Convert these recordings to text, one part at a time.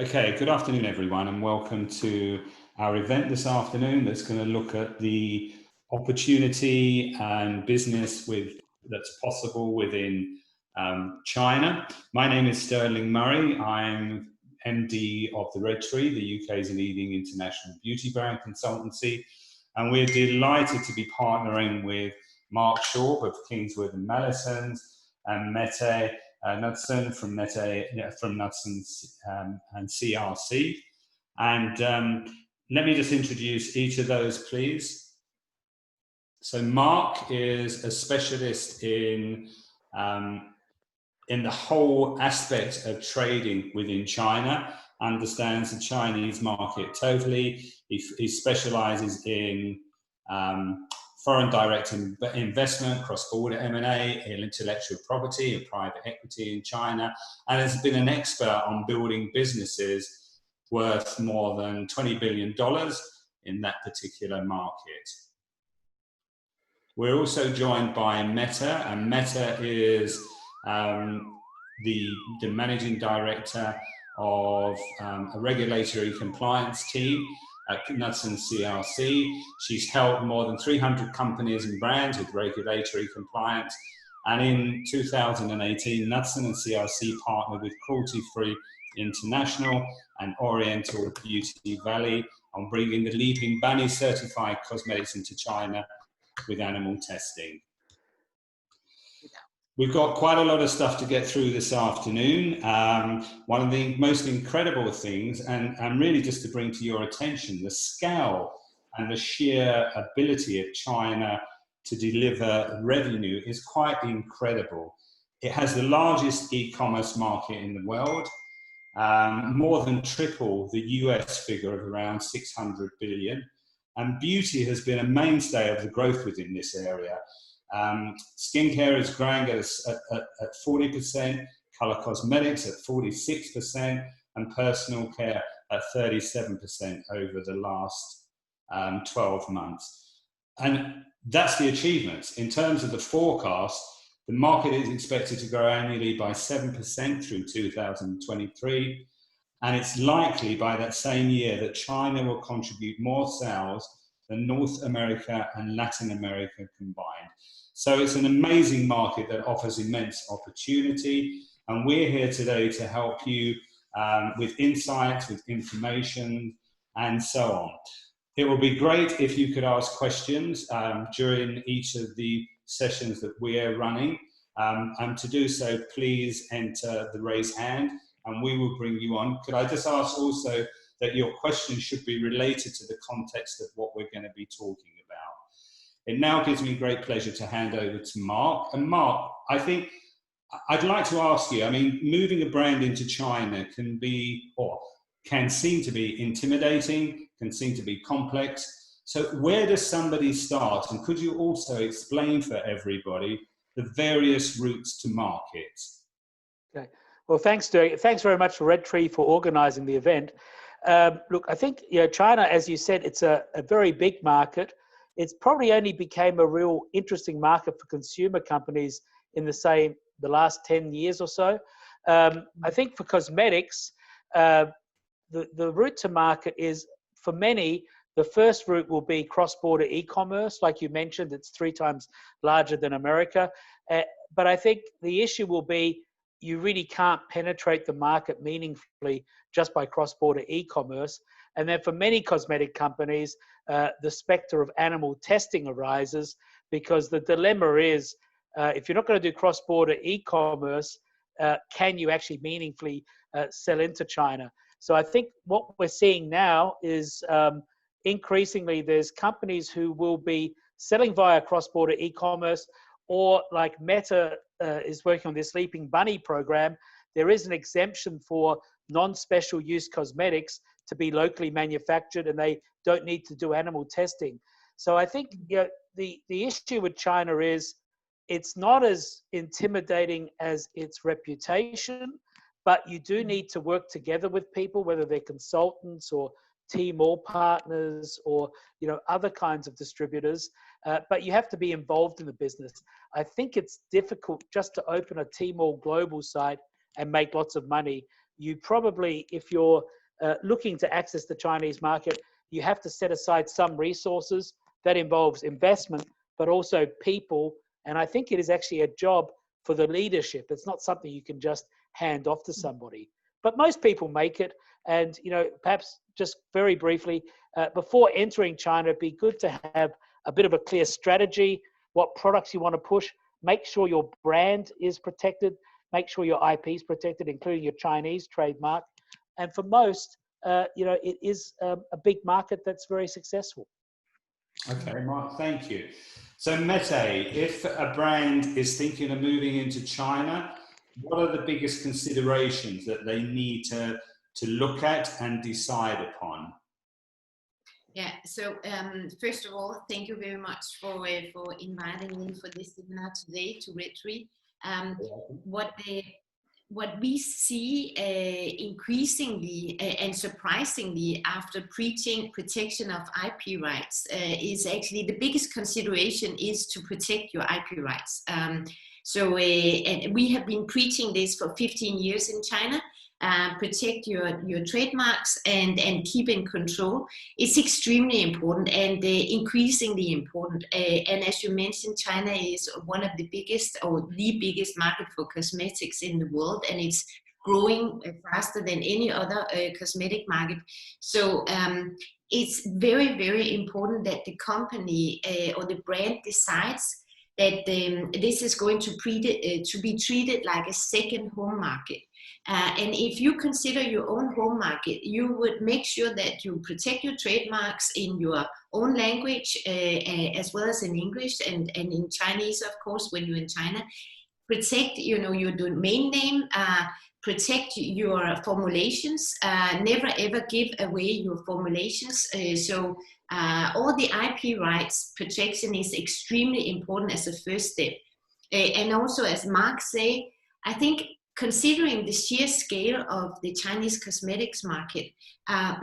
Okay, good afternoon, everyone, and welcome to our event this afternoon that's going to look at the opportunity and business that's possible within China. My name is Sterling Murray. I'm MD of the Red Tree, the UK's leading international beauty brand consultancy, and we're delighted to be partnering with Mark Schaub of Kingswood and Mallesons and Mette Knudsen from Knudsen and CRC. And let me just introduce each of those, please. So Mark is a specialist in the whole aspect of trading within China, understands the Chinese market totally. He specializes in foreign direct investment, cross-border M&A, intellectual property and private equity in China, and has been an expert on building businesses worth more than $20 billion in that particular market. We're also joined by Mette, and Mette is the managing director of a regulatory compliance team at Knudsen CRC. She's helped more than 300 companies and brands with regulatory compliance. And in 2018, Knudsen and CRC partnered with Cruelty Free International and Oriental Beauty Valley on bringing the Leaping Bunny certified cosmetics into China with animal testing. We've got quite a lot of stuff to get through this afternoon. One of the most incredible things, and really just to bring to your attention, the scale and the sheer ability of China to deliver revenue is quite incredible. It has the largest e-commerce market in the world, more than triple the US figure of around 600 billion. And beauty has been a mainstay of the growth within this area. Skincare is growing at 40%, color cosmetics at 46%, and personal care at 37% over the last 12 months. And that's the achievements. In terms of the forecast, the market is expected to grow annually by 7% through 2023. And it's likely by that same year that China will contribute more sales than North America and Latin America combined. So it's an amazing market that offers immense opportunity. And we're here today to help you with insights, with information, and so on. It will be great if you could ask questions during each of the sessions that we're running. And to do so, please enter the raise hand and we will bring you on. Could I just ask also that your questions should be related to the context of what we're going to be talking about. It now gives me great pleasure to hand over to Mark. And Mark, I think I'd like to ask you, I mean, moving a brand into China can be, or can seem to be intimidating, can seem to be complex. So where does somebody start? And could you also explain for everybody the various routes to market? Okay. Well, thanks, Dirk. Thanks very much to Red Tree for organizing the event. Look, I think China, as you said, it's a very big market. It's probably only became a real interesting market for consumer companies in the last 10 years or so. I think for cosmetics, the route to market is, for many, the first route will be cross-border e-commerce. Like you mentioned, it's 3 times larger than America. But I think the issue will be you really can't penetrate the market meaningfully just by cross-border e-commerce. And then for many cosmetic companies, the specter of animal testing arises because the dilemma is, if you're not going to do cross-border e-commerce, can you actually meaningfully sell into China? So I think what we're seeing now is increasingly there's companies who will be selling via cross-border e-commerce, or like Mette is working on this Leaping Bunny program, there is an exemption for non-special use cosmetics to be locally manufactured and they don't need to do animal testing. So I think the issue with China is it's not as intimidating as its reputation, but you do need to work together with people, whether they're consultants or Tmall partners or other kinds of distributors, but you have to be involved in the business. I think it's difficult just to open a Tmall global site and make lots of money. you probably, if you're looking to access the Chinese market, you have to set aside some resources. That involves investment, but also people. And I think it is actually a job for the leadership. It's not something you can just hand off to somebody. But most people make it. And, you know, perhaps just very briefly, before entering China, it'd be good to have a bit of a clear strategy, what products you want to push. Make sure your brand is protected. Make sure your IP is protected, including your Chinese trademark. And for most, you know, it is a big market that's very successful. Okay, Mark, thank you. So Mette, if a brand is thinking of moving into China, what are the biggest considerations that they need to look at and decide upon? Yeah, so first of all, thank you very much for inviting me for this seminar today to Red Tree. What we see increasingly and surprisingly after preaching protection of IP rights is actually the biggest consideration is to protect your IP rights. So and we have been preaching this for 15 years in China. Protect your trademarks and keep in control. It's extremely important and increasingly important. And as you mentioned, China is one of the biggest or the biggest market for cosmetics in the world, and it's growing faster than any other cosmetic market. So it's very, very important that the company or the brand decides that this is going to be treated like a second home market. And if you consider your own home market, you would make sure that you protect your trademarks in your own language, as well as in English and in Chinese, of course, when you're in China. Protect, you know, your domain name, protect your formulations, never ever give away your formulations. So all the IP rights protection is extremely important as a first step. And also, as Mark said, I think considering the sheer scale of the Chinese cosmetics market,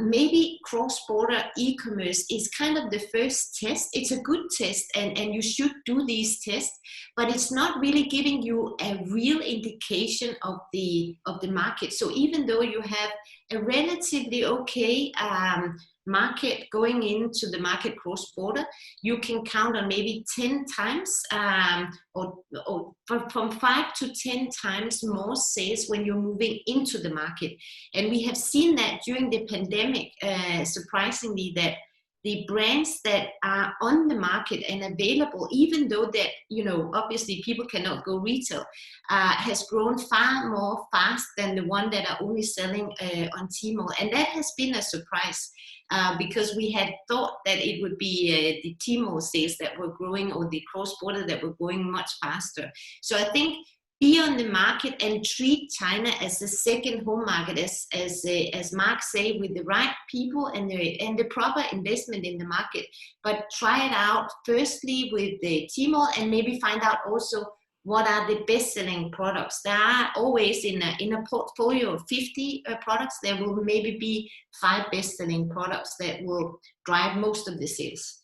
maybe cross-border e-commerce is kind of the first test. It's a good test, and you should do these tests, but it's not really giving you a real indication of the market. So even though you have a relatively okay market going into the market cross-border, you can count on maybe 10 times or from 5 to 10 times more sales when you're moving into the market. And we have seen that during the pandemic, surprisingly, that the brands that are on the market and available, even though that, you know, obviously people cannot go retail, has grown far more fast than the one that are only selling on Tmall. And that has been a surprise because we had thought that it would be the Tmall sales that were growing or the cross-border that were growing much faster. So I think be on the market and treat China as the second home market, as Mark said, with the right people and the proper investment in the market. But try it out firstly with the Tmall and maybe find out also what are the best-selling products. There are always in a portfolio of 50 products, there will maybe be 5 best-selling products that will drive most of the sales.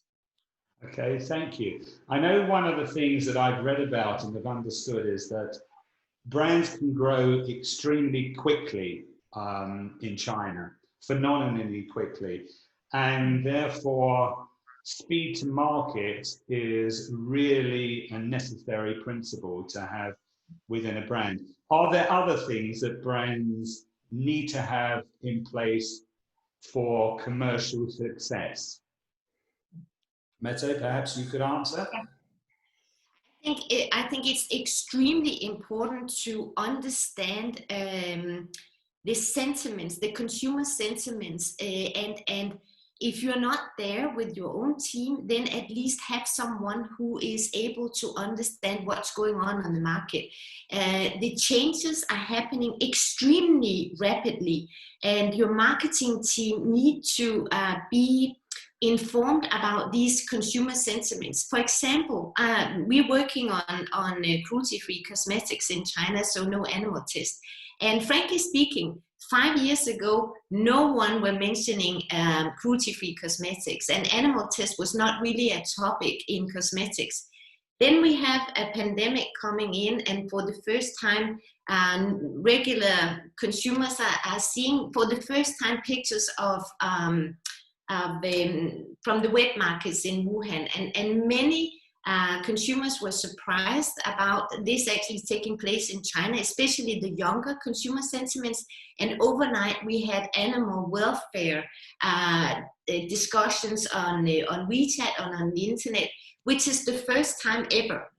Okay, thank you. I know one of the things that I've read about and have understood is that brands can grow extremely quickly in China, phenomenally quickly, and therefore speed to market is really a necessary principle to have within a brand. Are there other things that brands need to have in place for commercial success? Mette, perhaps you could answer. I think it's extremely important to understand the sentiments, the consumer sentiments, and if you're not there with your own team, then at least have someone who is able to understand what's going on the market. The changes are happening extremely rapidly, and your marketing team need to be informed about these consumer sentiments. For example, we're working on cruelty-free cosmetics in China, so no animal test. And frankly speaking, 5 years ago, no one were mentioning cruelty-free cosmetics, and animal test was not really a topic in cosmetics. Then we have a pandemic coming in, and for the first time, regular consumers are seeing for the first time pictures of from the wet markets in Wuhan, and many consumers were surprised about this actually taking place in China, especially the younger consumer sentiments. And overnight, we had animal welfare discussions on WeChat, on the internet, which is the first time ever.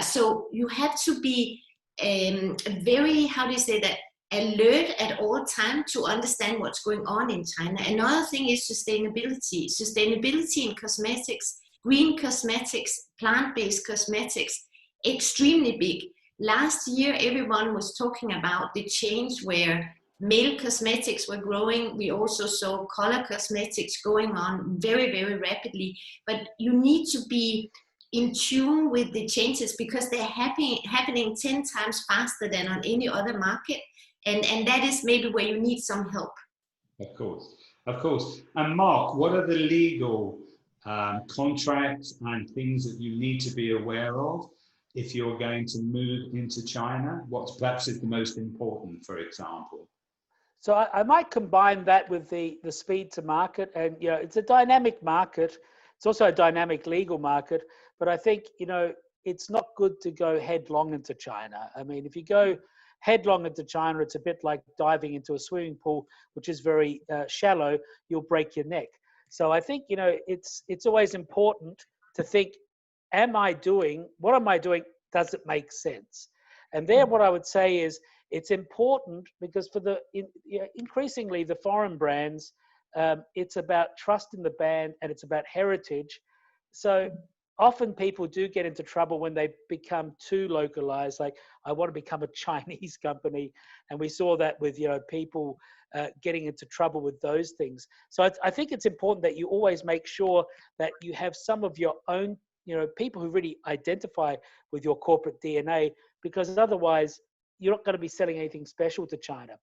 So you have to be very, how do you say that, alert at all times to understand what's going on in China. Another thing is sustainability. Sustainability in cosmetics, green cosmetics, plant-based cosmetics, extremely big. Last year, everyone was talking about the change where male cosmetics were growing. We also saw color cosmetics going on very, very rapidly. But you need to be in tune with the changes because they're happening 10 times faster than on any other market. And that is maybe where you need some help. Of course, of course. And Mark, what are the legal contracts and things that you need to be aware of if you're going to move into China? What perhaps is the most important, for example? So I might combine that with the speed to market. And, you know, it's a dynamic market. It's also a dynamic legal market. But I think, you know, it's not good to go headlong into China. I mean, if you go headlong into China, it's a bit like diving into a swimming pool, which is very shallow. You'll break your neck. So I think, you know, it's always important to think, what am I doing? Does it make sense? And there, what I would say is it's important because for increasingly the foreign brands, it's about trust in the brand and it's about heritage. So often people do get into trouble when they become too localized. Like, I want to become a Chinese company. And we saw that with, you know, people getting into trouble with those things. So I think it's important that you always make sure that you have some of your own, you know, people who really identify with your corporate DNA, because otherwise you're not going to be selling anything special to China.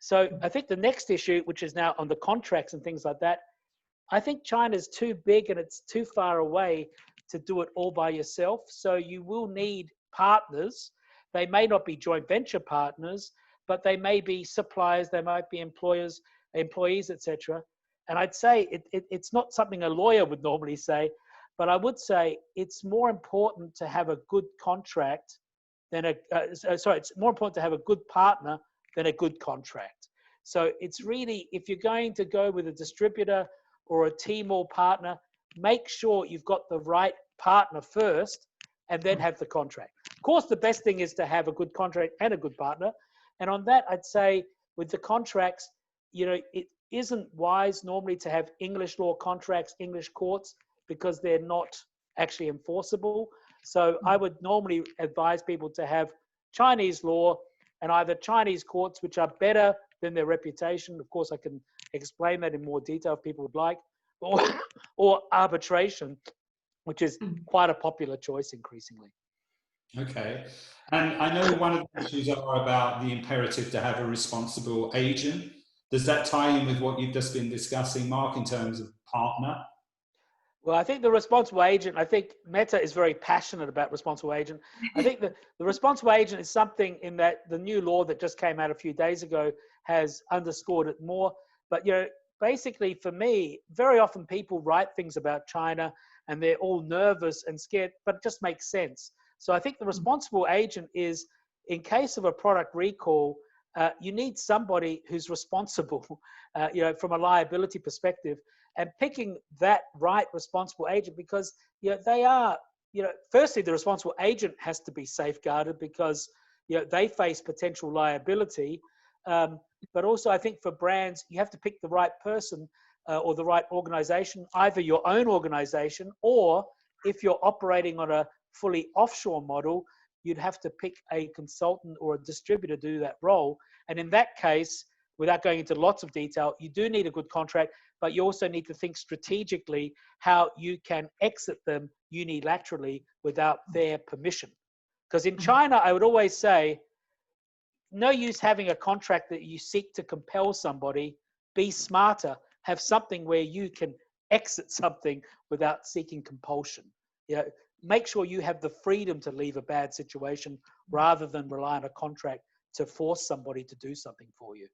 So I think the next issue, which is now on the contracts and things like that, I think China's too big and it's too far away to do it all by yourself. So you will need partners. They may not be joint venture partners, but they may be suppliers, they might be employees, etc. And I'd say it's not something a lawyer would normally say, but I would say it's more important to have a good contract than it's more important to have a good partner than a good contract. So it's really, if you're going to go with a distributor or a Tmall partner, make sure you've got the right partner first and then have the contract. Of course, the best thing is to have a good contract and a good partner. And on that, I'd say with the contracts, you know, it isn't wise normally to have English law contracts, English courts, because they're not actually enforceable. So I would normally advise people to have Chinese law and either Chinese courts, which are better than their reputation. Of course, I can explain that in more detail if people would like, or arbitration, which is quite a popular choice increasingly. Okay. And I know one of the issues are about the imperative to have a responsible agent. Does that tie in with what you've just been discussing, Mark, in terms of partner? Well, I think the responsible agent, I think Mette is very passionate about responsible agent. I think the responsible agent is something in that the new law that just came out a few days ago has underscored it more. But, you know, basically for me, very often people write things about China and they're all nervous and scared, but it just makes sense. So I think the responsible agent is, in case of a product recall, you need somebody who's responsible, you know, from a liability perspective, and picking that right responsible agent, because, you know, they are, you know, firstly, the responsible agent has to be safeguarded because, you know, they face potential liability. But also I think for brands, you have to pick the right person or the right organization, either your own organization, or if you're operating on a fully offshore model, you'd have to pick a consultant or a distributor to do that role. And in that case, without going into lots of detail, you do need a good contract, but you also need to think strategically how you can exit them unilaterally without their permission. Because in China, I would always say, no use having a contract that you seek to compel somebody. Be smarter. Have something where you can exit something without seeking compulsion. You know, make sure you have the freedom to leave a bad situation rather than rely on a contract to force somebody to do something for you.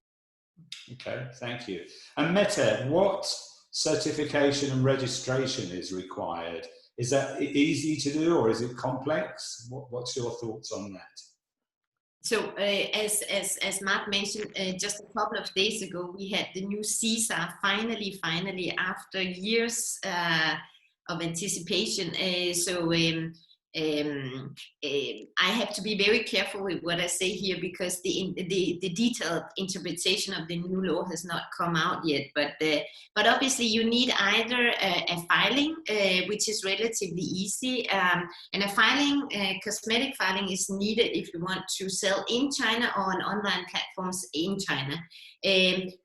Okay, thank you. And Mette, what certification and registration is required? Is that easy to do, or is it complex? What's your thoughts on that? So as Mark mentioned, just a couple of days ago, we had the new CISA finally after years of anticipation. I have to be very careful with what I say here, because the detailed interpretation of the new law has not come out yet. But obviously you need either a filing, which is relatively easy, and a filing, cosmetic filing is needed if you want to sell in China or on online platforms in China.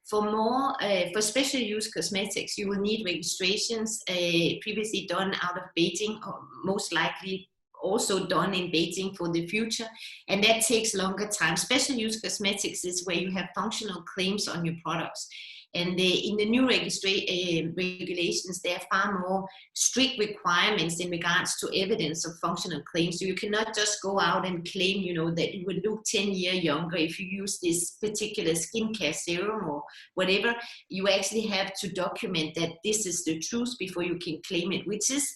For special use cosmetics, you will need registrations previously done out of Beijing, or most likely also done in Beijing for the future, and that takes longer time. Special use cosmetics is where you have functional claims on your products, and in the new regulations, there are far more strict requirements in regards to evidence of functional claims. So you cannot just go out and claim, that you will look 10 years younger if you use this particular skincare serum or whatever. You actually have to document that this is the truth before you can claim it, which is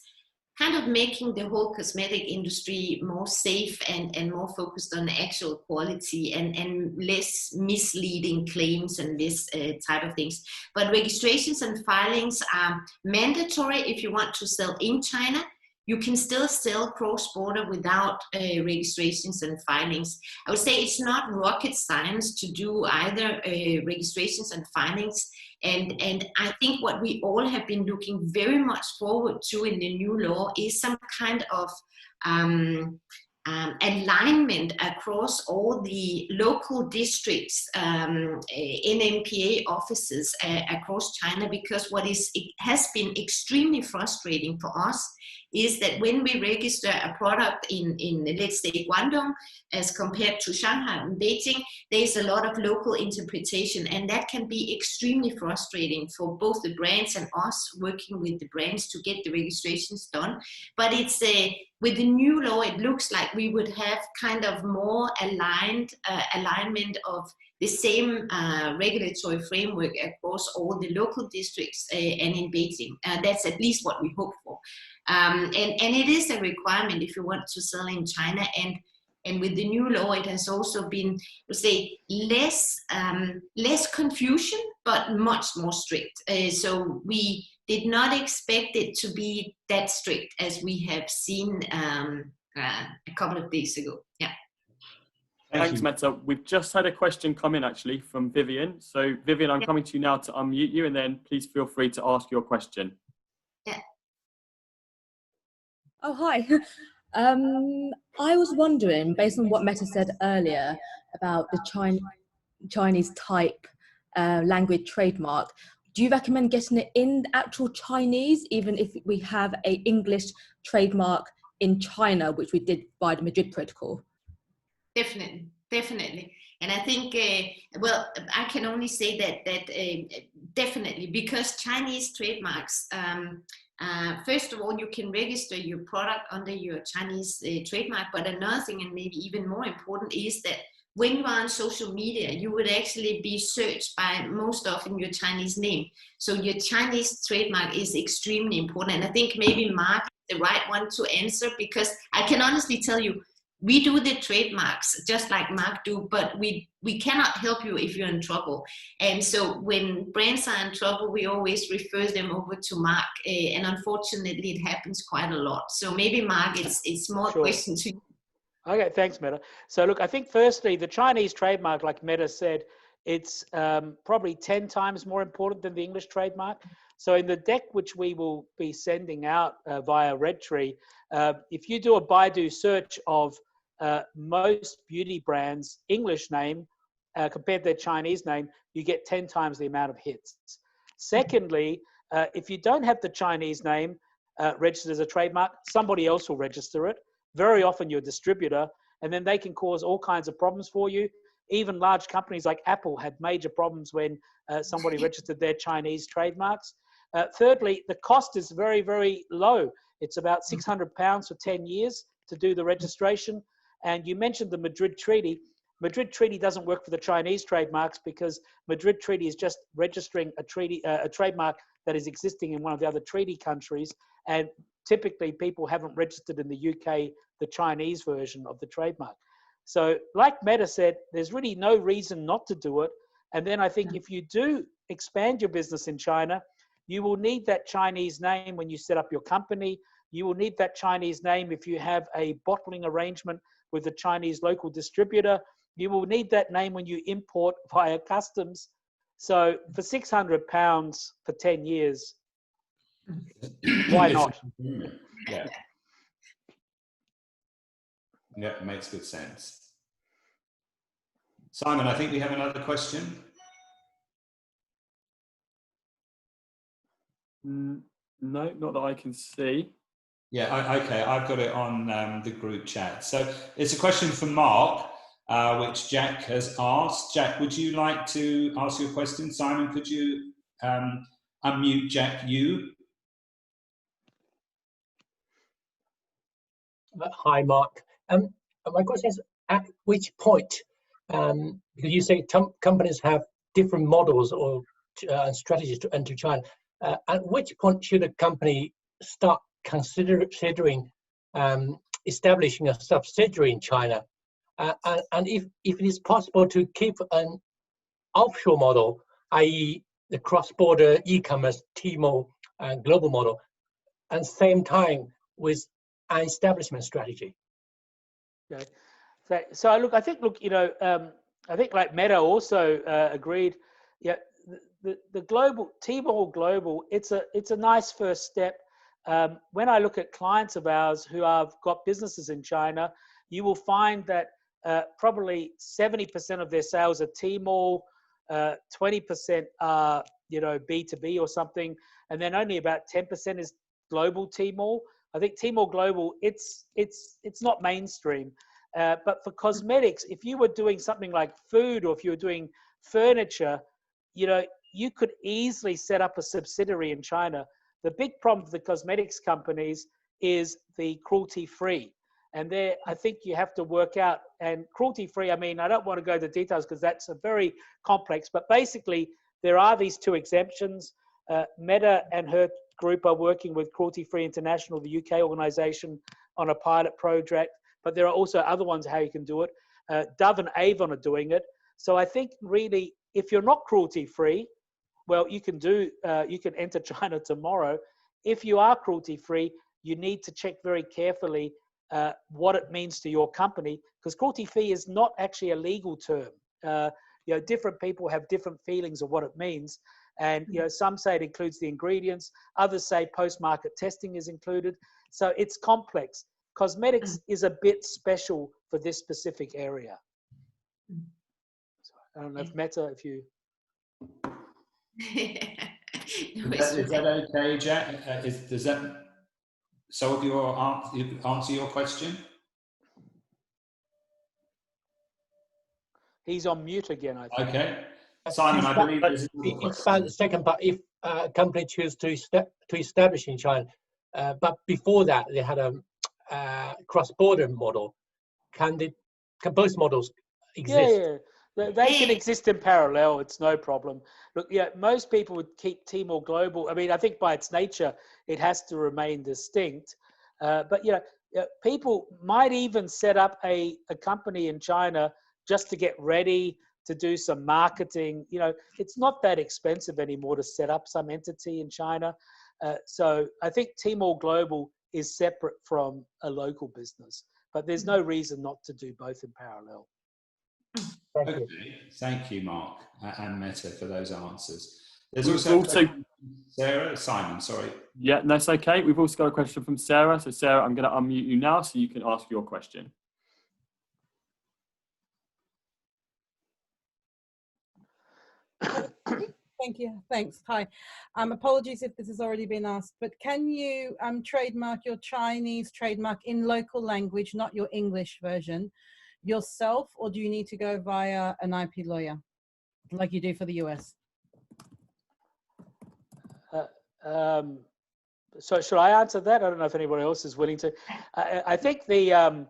kind of making the whole cosmetic industry more safe and more focused on the actual quality and less misleading claims and this type of things. But registrations and filings are mandatory if you want to sell in China. You can still sell cross-border without registrations and filings. I would say it's not rocket science to do either registrations and filings. And I think what we all have been looking very much forward to in the new law is some kind of alignment across all the local districts, NMPA offices across China, because it has been extremely frustrating for us is that when we register a product in let's say Guangdong as compared to Shanghai and Beijing, there's a lot of local interpretation, and that can be extremely frustrating for both the brands and us working with the brands to get the registrations done. But it's with the new law, it looks like we would have kind of more alignment of the same regulatory framework across all the local districts and in Beijing. That's at least what we hope for. And it is a requirement if you want to sell in China. And with the new law, it has also been, say, less confusion, but much more strict. So we did not expect it to be that strict as we have seen a couple of days ago. Yeah. Thanks, Mette. We've just had a question come in actually from Vivian. So Vivian, I'm coming to you now to unmute you, and then please feel free to ask your question. Yeah. Oh, hi. I was wondering, based on what Mette said earlier about the Chinese type language trademark, do you recommend getting it in actual Chinese, even if we have an English trademark in China, which we did by the Madrid Protocol? Definitely. And I think, well, I can only say that definitely, because Chinese trademarks, first of all, you can register your product under your Chinese trademark. But another thing, and maybe even more important, is that when you are on social media, you would actually be searched by most often your Chinese name. So your Chinese trademark is extremely important. And I think maybe Mark is the right one to answer, because I can honestly tell you, we do the trademarks just like Mark do, but we cannot help you if you're in trouble. And so when brands are in trouble, we always refer them over to Mark. And unfortunately, it happens quite a lot. So maybe Mark, it's more Sure. a question to you. Okay, thanks, Mette. So look, I think firstly, the Chinese trademark, like Mette said, it's probably 10 times more important than the English trademark. So in the deck, which we will be sending out via Redtree, if you do a Baidu search of most beauty brands' English name compared to their Chinese name, you get 10 times the amount of hits. Secondly, if you don't have the Chinese name registered as a trademark, somebody else will register it. Very often your distributor, and then they can cause all kinds of problems for you. Even large companies like Apple had major problems when somebody registered their Chinese trademarks. Thirdly, the cost is very, very low. It's about £600 for 10 years to do the registration. And you mentioned the Madrid Treaty. Madrid Treaty doesn't work for the Chinese trademarks because Madrid Treaty is just registering a trademark that is existing in one of the other treaty countries. And typically people haven't registered in the UK the Chinese version of the trademark. So like Mette said, there's really no reason not to do it. And then I think if you do expand your business in China, you will need that Chinese name when you set up your company. You will need that Chinese name if you have a bottling arrangement with a Chinese local distributor. You will need that name when you import via customs. So for £600 for 10 years, why not? Yeah. Yeah, it makes good sense. Simon, I think we have another question. No, not that I can see. Yeah, okay, I've got it on the group chat. So it's a question from Mark, which Jack has asked. Jack, would you like to ask your question? Simon, could you unmute Jack, you? Hi, Mark. My question is, at which point, because you say companies have different models or strategies to enter China, at which point should a company start considering establishing a subsidiary in China? And if it is possible to keep an offshore model, i.e. the cross-border e-commerce Tmall global model, and same time with an establishment strategy. Okay. So I think, I think like Mette also agreed. Yeah, the global Tmall global, it's a nice first step. When I look at clients of ours who have got businesses in China, you will find that probably 70% of their sales are Tmall, 20% are B2B or something, and then only about 10% is global Tmall. I think Tmall Global, it's not mainstream, but for cosmetics, if you were doing something like food or if you were doing furniture, you could easily set up a subsidiary in China. The big problem for the cosmetics companies is the cruelty-free, and there I think you have to work out. And cruelty-free, I mean, I don't want to go into details because that's a very complex, but basically there are these two exemptions. Mette and her group are working with Cruelty Free International, the UK organization, on a pilot project, but there are also other ones how you can do it. Dove and Avon are doing it. So I think really, if you're not cruelty free, well, you can enter China tomorrow. If you are cruelty free, you need to check very carefully what it means to your company, because cruelty free is not actually a legal term. Different people have different feelings of what it means. And some say it includes the ingredients, others say post-market testing is included. So it's complex. Cosmetics is a bit special for this specific area. So I don't know if Mette, if you... Is that okay, Jack? Does that solve your answer your question? He's on mute again, I think. Okay. Simon, I believe there's another question. About the second part, if a company chooses to establish in China, but before that they had a cross-border model, can both models exist? Yeah. They can exist in parallel. It's no problem. Look, most people would keep Tmall Global. I mean, I think by its nature, it has to remain distinct. But people might even set up a company in China just to get ready to do some marketing. It's not that expensive anymore to set up some entity in China. So I think Tmall Global is separate from a local business, but there's no reason not to do both in parallel. Okay, thank you, Mark and Mette, for those answers. There's also Sarah, Simon, sorry. Yeah, that's okay. We've also got a question from Sarah. So Sarah, I'm going to unmute you now so you can ask your question. Thank you. Thanks. Hi. Apologies if this has already been asked, but can you trademark your Chinese trademark in local language, not your English version, yourself, or do you need to go via an IP lawyer like you do for the US? So should I answer that? I don't know if anyone else is willing to. I think the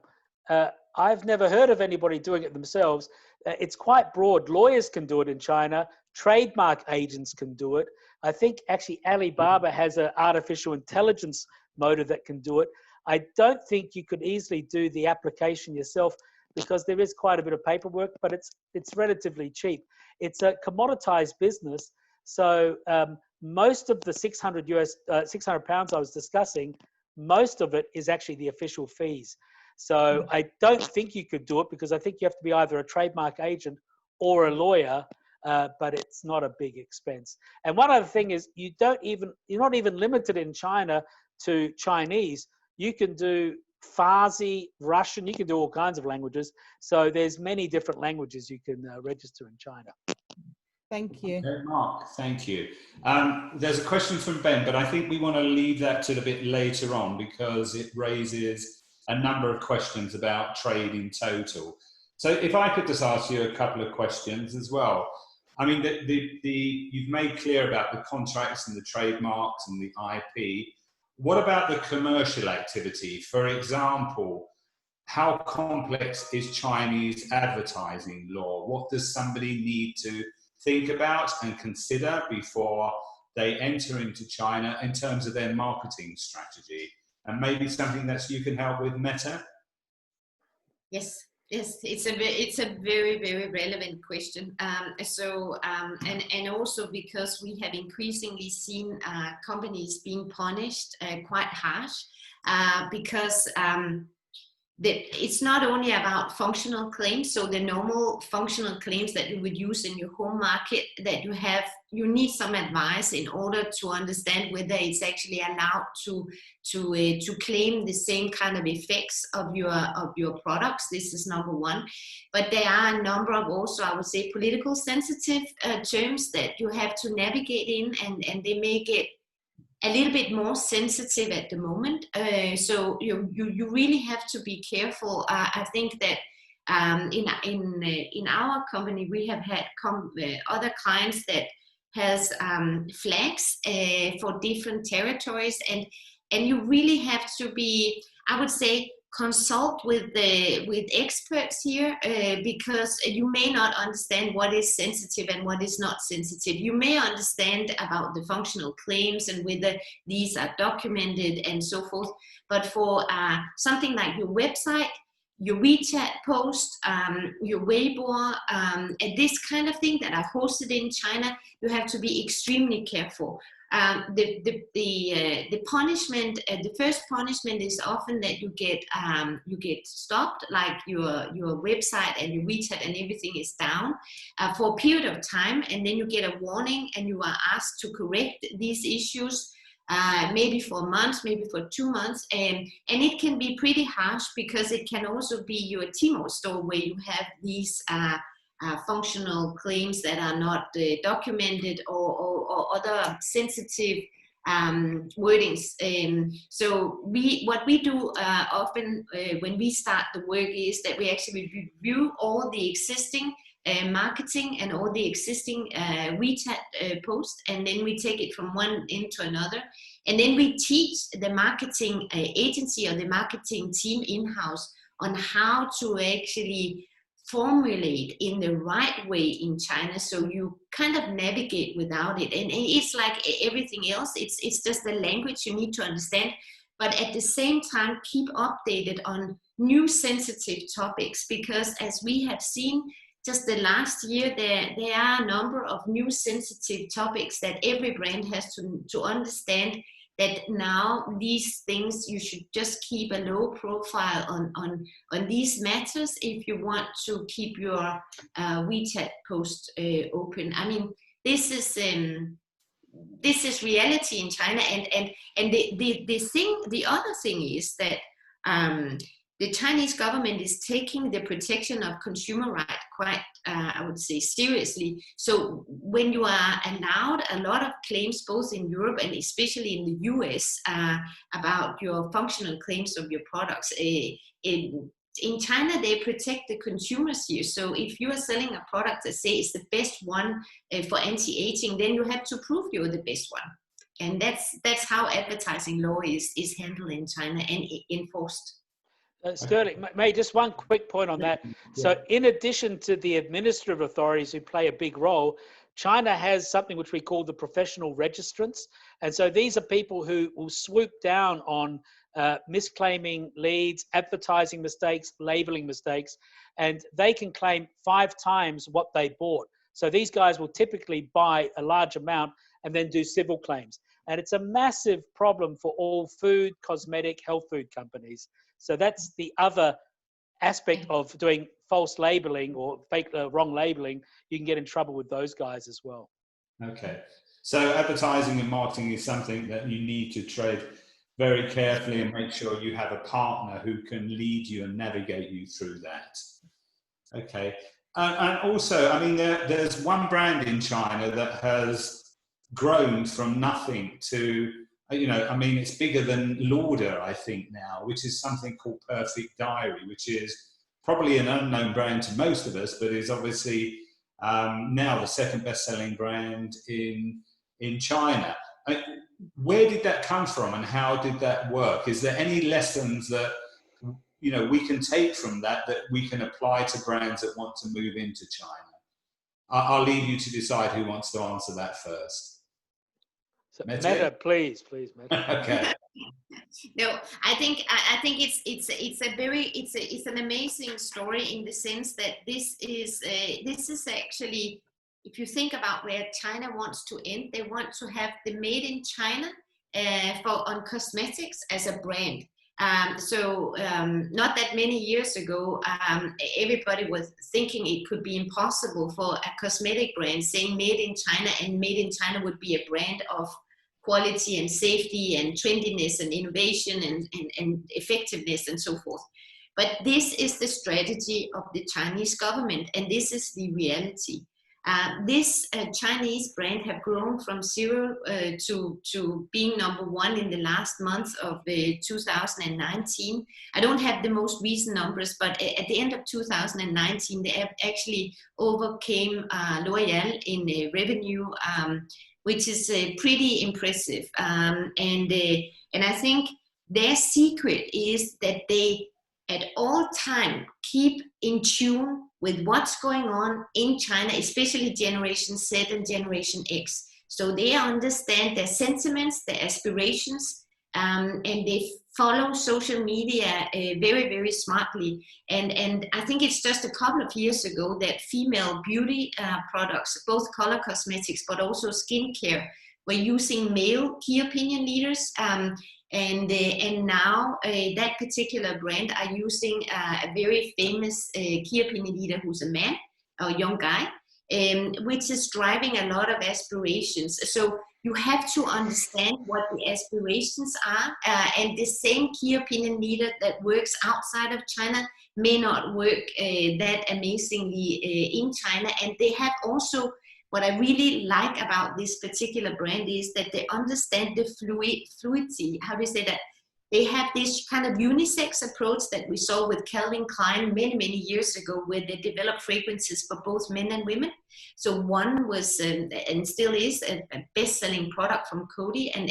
I've never heard of anybody doing it themselves. It's quite broad. Lawyers can do it in China. Trademark agents can do it. I think actually Alibaba has an artificial intelligence motor that can do it. I don't think you could easily do the application yourself because there is quite a bit of paperwork, but it's relatively cheap. It's a commoditized business. So most of the 600 pounds I was discussing, most of it is actually the official fees. So I don't think you could do it because I think you have to be either a trademark agent or a lawyer, but it's not a big expense. And one other thing is you're not even limited in China to Chinese. You can do Farsi, Russian, you can do all kinds of languages. So there's many different languages you can register in China. Thank you. Okay, Mark, thank you. There's a question from Ben, but I think we want to leave that to a bit later on because it raises a number of questions about trade in total. So if I could just ask you a couple of questions as well. I mean, you've made clear about the contracts and the trademarks and the IP. What about the commercial activity? For example, how complex is Chinese advertising law? What does somebody need to think about and consider before they enter into China in terms of their marketing strategy? And maybe something that you can help with, Mette? Yes, it's a very, very relevant question. And also because we have increasingly seen companies being punished quite harsh because it's not only about functional claims, so the normal functional claims that you would use in your home market that you need some advice in order to understand whether it's actually allowed to claim the same kind of effects of your products. This is number one. But there are a number of also, I would say, political sensitive terms that you have to navigate in, and they may get a little bit more sensitive at the moment. So you really have to be careful. I think that in our company, we have had other clients that has flags for different territories, and you really have to be, I would say, consult with experts here because you may not understand what is sensitive and what is not sensitive. You may understand about the functional claims and whether these are documented and so forth, but for something like your website, your WeChat post, your Weibo, and this kind of thing that are hosted in China, you have to be extremely careful. The punishment, the first punishment is often that you get stopped, like your website and your WeChat and everything is down for a period of time, and then you get a warning and you are asked to correct these issues. Maybe for months, maybe for 2 months, and it can be pretty harsh because it can also be your Tmall store where you have these functional claims that are not documented or other sensitive wordings. So what we do often when we start the work is that we actually review all the existing marketing and all the existing WeChat posts, and then we take it from one end to another, and then we teach the marketing agency or the marketing team in-house on how to actually formulate in the right way in China, so you kind of navigate without it. And it's like everything else, it's just the language you need to understand, but at the same time keep updated on new sensitive topics, because as we have seen just the last year, there are a number of new sensitive topics that every brand has to understand, that now these things you should just keep a low profile on these matters if you want to keep your WeChat post open. I mean, this is reality in China, and the other thing is that the Chinese government is taking the protection of consumer rights quite, I would say, seriously. So when you are allowed a lot of claims, both in Europe and especially in the US, about your functional claims of your products, in China, they protect the consumers here. So if you are selling a product that say is the best one for anti-aging, then you have to prove you're the best one. And that's how advertising law is handled in China and enforced. Sterling, May, just one quick point on that. So in addition to the administrative authorities who play a big role, China has something which we call the professional registrants. And so these are people who will swoop down on misclaiming leads, advertising mistakes, labeling mistakes, and they can claim 5 times what they bought. So these guys will typically buy a large amount and then do civil claims. And it's a massive problem for all food, cosmetic, health food companies. So that's the other aspect of doing false labeling or fake wrong labeling. You can get in trouble with those guys as well. Okay. So advertising and marketing is something that you need to tread very carefully and make sure you have a partner who can lead you and navigate you through that. Okay. And also, I mean, there's one brand in China that has grown from nothing to, you know, I mean, it's bigger than Lauder, I think now, which is something called Perfect Diary, which is probably an unknown brand to most of us, but is obviously now the second best-selling brand in China. Where did that come from and how did that work? Is there any lessons that, you know, we can take from that we can apply to brands that want to move into China? I'll leave you to decide who wants to answer that first. So, Mette, please, Mette. Okay. No, I think it's an amazing story in the sense that this is actually, if you think about where China wants to end, they want to have the made in China on cosmetics as a brand. Not that many years ago, everybody was thinking it could be impossible for a cosmetic brand saying made in China, and made in China would be a brand of quality and safety and trendiness and innovation and effectiveness and so forth. But this is the strategy of the Chinese government, and this is the reality. This Chinese brand have grown from 0 to being #1 in the last month of 2019. I don't have the most recent numbers, but at the end of 2019, they actually overcame L'Oréal in revenue, which is pretty impressive. And I think their secret is that they at all time keep in tune with what's going on in China, especially Generation Z and Generation X. So they understand their sentiments, their aspirations, and they follow social media very, very smartly. And I think it's just a couple of years ago that female beauty products, both color cosmetics, but also skincare, were using male key opinion leaders. And now that particular brand are using a very famous key opinion leader who's a man, a young guy, which is driving a lot of aspirations. So you have to understand what the aspirations are, and the same key opinion leader that works outside of China may not work that amazingly in China. And they have also, what I really like about this particular brand is that they understand the fluidity. How do you say that? They have this kind of unisex approach that we saw with Calvin Klein many, many years ago, where they developed fragrances for both men and women. So one was, and still is, a best-selling product from Coty, and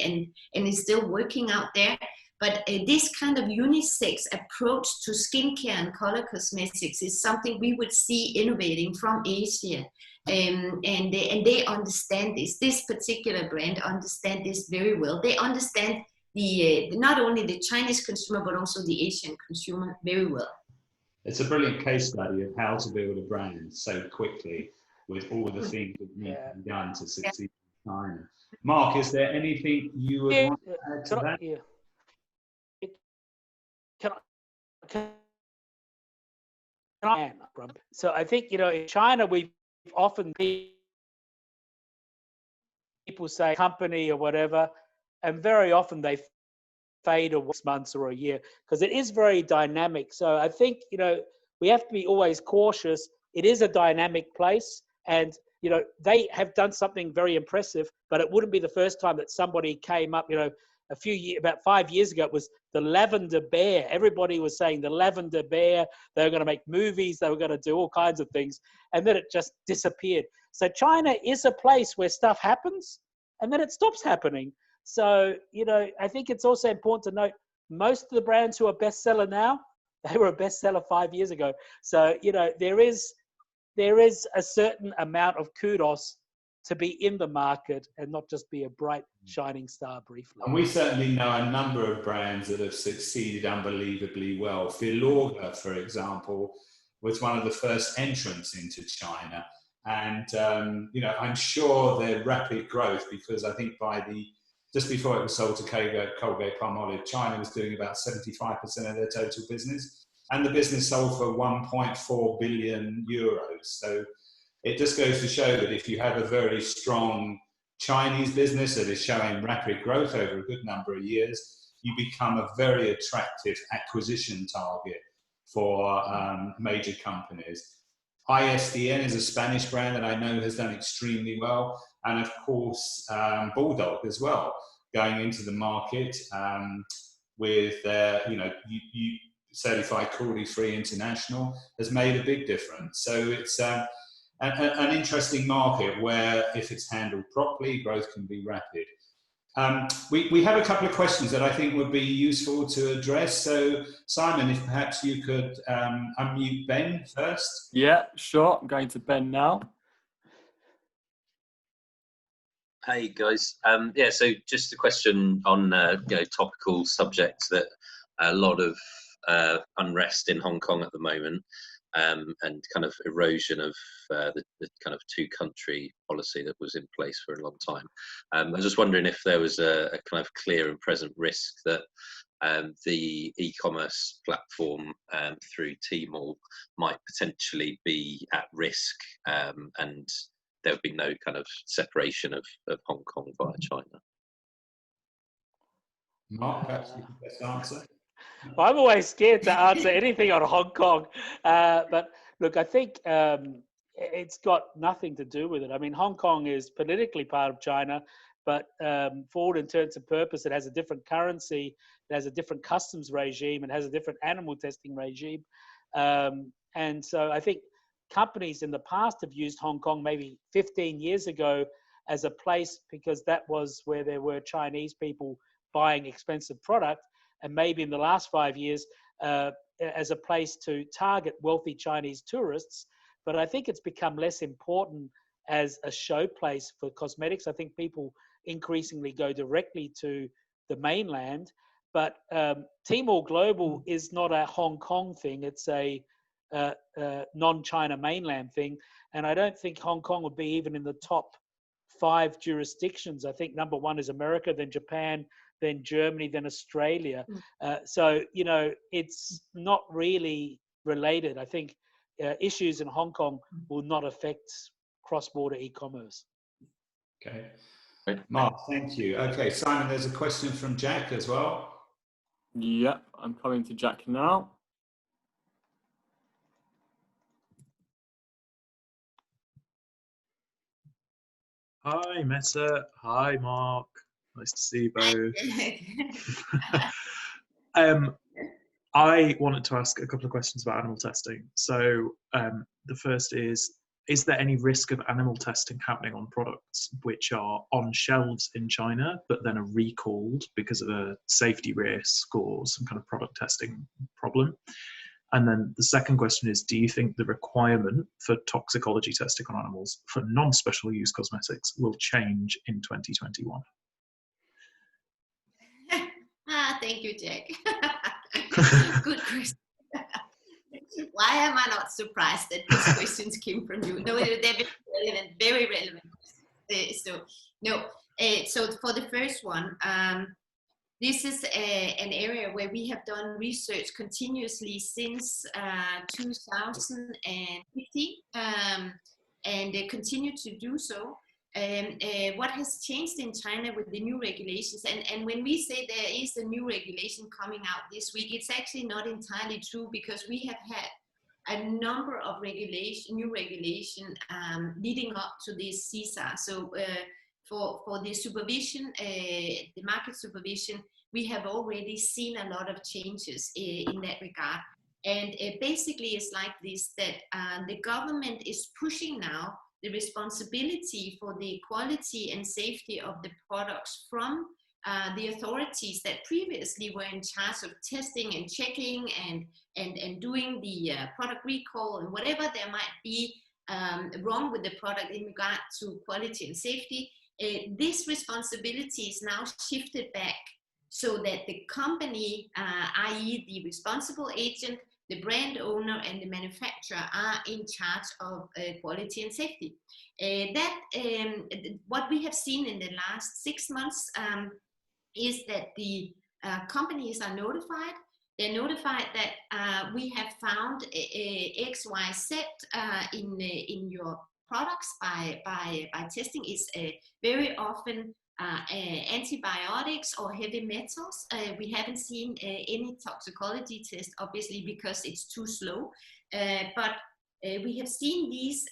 is still working out there. But this kind of unisex approach to skincare and color cosmetics is something we would see innovating from Asia. And they understand this. This particular brand understand this very well. They understand not only the Chinese consumer, but also the Asian consumer very well. It's a brilliant case study of how to build a brand so quickly with all the things that need to be done to succeed in China. Mark, is there anything you would want to add to that? Yeah. So I think, you know, in China, we've often people say company or whatever, and very often they fade away 6 months or a year because it is very dynamic. So I think, you know, we have to be always cautious. It is a dynamic place, and you know, they have done something very impressive, but it wouldn't be the first time that somebody came up, you know, about 5 years ago, it was the Lavender Bear. Everybody was saying the Lavender Bear, they were going to make movies, they were going to do all kinds of things, and then it just disappeared. So China is a place where stuff happens and then it stops happening. So, I think it's also important to note most of the brands who are bestseller now, they were a bestseller 5 years ago. So, there is a certain amount of kudos to be in the market and not just be a bright, shining star briefly. And we certainly know a number of brands that have succeeded unbelievably well. Filorga, for example, was one of the first entrants into China. And, I'm sure their rapid growth, because I think just before it was sold to Colgate-Palmolive, China was doing about 75% of their total business. And the business sold for 1.4 billion euros. So it just goes to show that if you have a very strong Chinese business that is showing rapid growth over a good number of years, you become a very attractive acquisition target for major companies. ISDN is a Spanish brand that I know has done extremely well. And of course, Bulldog as well, going into the market with certified cruelty-free international has made a big difference. So it's an interesting market where, if it's handled properly, growth can be rapid. We have a couple of questions that I think would be useful to address. So, Simon, if perhaps you could unmute Ben first. Yeah, sure. I'm going to Ben now. Hey guys, so just a question on topical subjects that a lot of unrest in Hong Kong at the moment, and kind of erosion of the kind of two-country policy that was in place for a long time. I was just wondering if there was a kind of clear and present risk that the e-commerce platform through Tmall might potentially be at risk, and there would be no kind of separation of Hong Kong via China. Mark, perhaps you can best answer. Well, I'm always scared to answer anything on Hong Kong. But look, I think it's got nothing to do with it. I mean, Hong Kong is politically part of China, but for all intents and purposes, it has a different currency, it has a different customs regime, and has a different animal testing regime. And so I think companies in the past have used Hong Kong maybe 15 years ago as a place because that was where there were Chinese people buying expensive product, and maybe in the last 5 years as a place to target wealthy Chinese tourists. But I think it's become less important as a showplace for cosmetics. I think people increasingly go directly to the mainland. But Tmall Global is not a Hong Kong thing. It's a non-China mainland thing. And I don't think Hong Kong would be even in the top 5 jurisdictions. I think number 1 is America, then Japan, then Germany, then Australia. So, it's not really related. I think issues in Hong Kong will not affect cross-border e-commerce. Okay. Mark, thank you. Okay, Simon, there's a question from Jack as well. Yep, I'm coming to Jack now. Hi, Mette. Hi, Mark. Nice to see you both. I wanted to ask a couple of questions about animal testing. So the first is there any risk of animal testing happening on products which are on shelves in China, but then are recalled because of a safety risk or some kind of product testing problem? And then the second question is, do you think the requirement for toxicology testing on animals for non-special use cosmetics will change in 2021? Thank you, Jack. Good question. Why am I not surprised that these questions came from you? No, they're very relevant. So for the first one, this is an area where we have done research continuously since 2015 and continue to do so. What has changed in China with the new regulations, and when we say there is a new regulation coming out this week, it's actually not entirely true, because we have had a number of new regulation leading up to this CSA. So for the supervision, the market supervision, we have already seen a lot of changes in that regard. And basically it's like this, that the government is pushing now the responsibility for the quality and safety of the products from the authorities that previously were in charge of testing and checking and doing the product recall and whatever there might be wrong with the product in regard to quality and safety, this responsibility is now shifted back so that the company, i.e. the responsible agent, the brand owner and the manufacturer are in charge of quality and safety. What we have seen in the last 6 months is that the companies are notified. They're notified that we have found XYZ in your products by testing. Is very often antibiotics or heavy metals. We haven't seen any toxicology test, obviously, because it's too slow. But we have seen these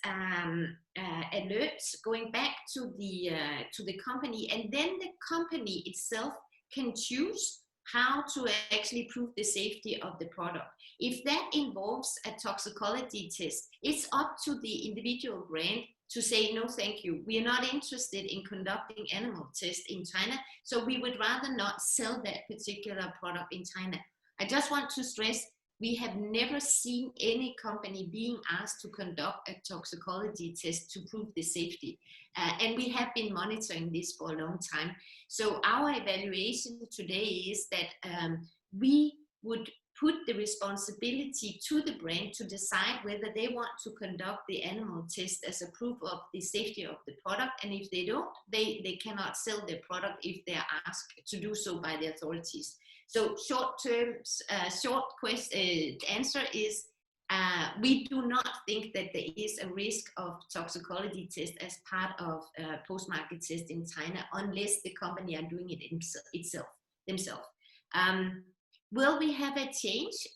alerts going back to the company, and then the company itself can choose how to actually prove the safety of the product. If that involves a toxicology test, it's up to the individual brand to say, no, thank you. We are not interested in conducting animal tests in China, so we would rather not sell that particular product in China. I just want to stress, we have never seen any company being asked to conduct a toxicology test to prove the safety. And we have been monitoring this for a long time. So our evaluation today is that we would put the responsibility to the brand to decide whether they want to conduct the animal test as a proof of the safety of the product. And if they don't, they cannot sell their product if they are asked to do so by the authorities. So short answer is we do not think that there is a risk of toxicology test as part of post-market test in China unless the company are doing it themselves. Will we have a change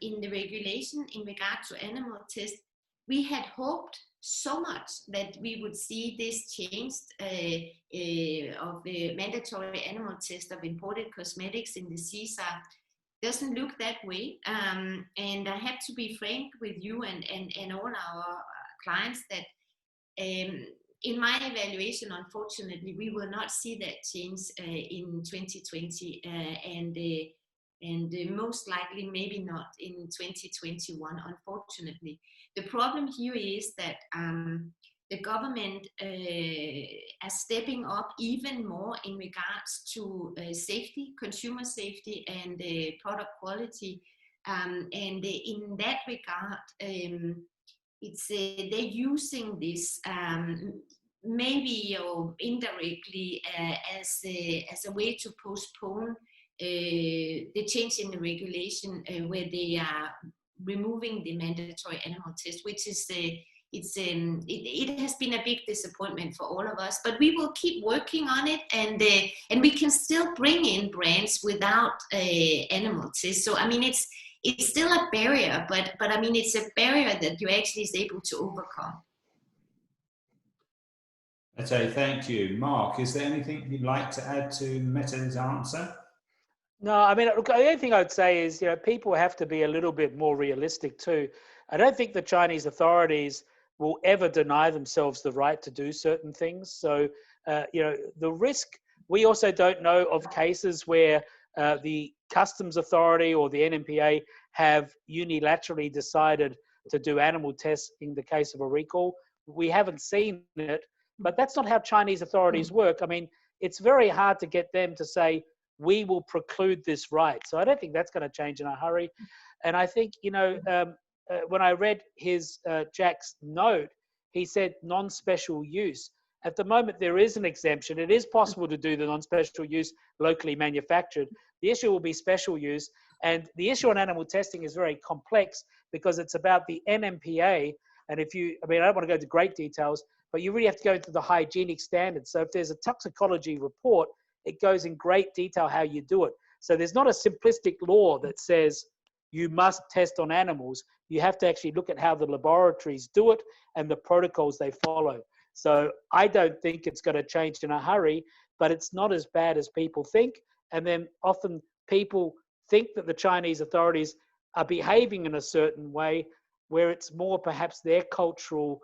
in the regulation in regard to animal tests? We had hoped so much that we would see this changed of the mandatory animal test of imported cosmetics in the CSAR. Doesn't look that way. And I have to be frank with you and all our clients that in my evaluation, unfortunately, we will not see that change in 2020 and most likely maybe not in 2021, unfortunately. The problem here is that the government are stepping up even more in regards to safety, consumer safety and product quality. And in that regard, they're using this maybe or indirectly as a way to postpone the change in the regulation where they are removing the mandatory animal test, which is it has been a big disappointment for all of us. But we will keep working on it, and we can still bring in brands without animal tests. So I mean, it's still a barrier, but I mean, it's a barrier that you actually is able to overcome. Mette, thank you. Mark, is there anything you'd like to add to Mette's answer? No, I mean, look, the only thing I'd say is, people have to be a little bit more realistic too. I don't think the Chinese authorities will ever deny themselves the right to do certain things. So, the risk, we also don't know of cases where the customs authority or the NMPA have unilaterally decided to do animal tests in the case of a recall. We haven't seen it, but that's not how Chinese authorities work. I mean, it's very hard to get them to say, we will preclude this right. So I don't think that's going to change in a hurry. And I think, when I read his Jack's note, he said non-special use. At the moment, there is an exemption. It is possible to do the non-special use locally manufactured. The issue will be special use. And the issue on animal testing is very complex because it's about the NMPA. And I don't want to go into great details, but you really have to go into the hygienic standards. So if there's a toxicology report, it goes in great detail how you do it. So there's not a simplistic law that says you must test on animals. You have to actually look at how the laboratories do it and the protocols they follow. So I don't think it's going to change in a hurry, but it's not as bad as people think. And then often people think that the Chinese authorities are behaving in a certain way where it's more perhaps their cultural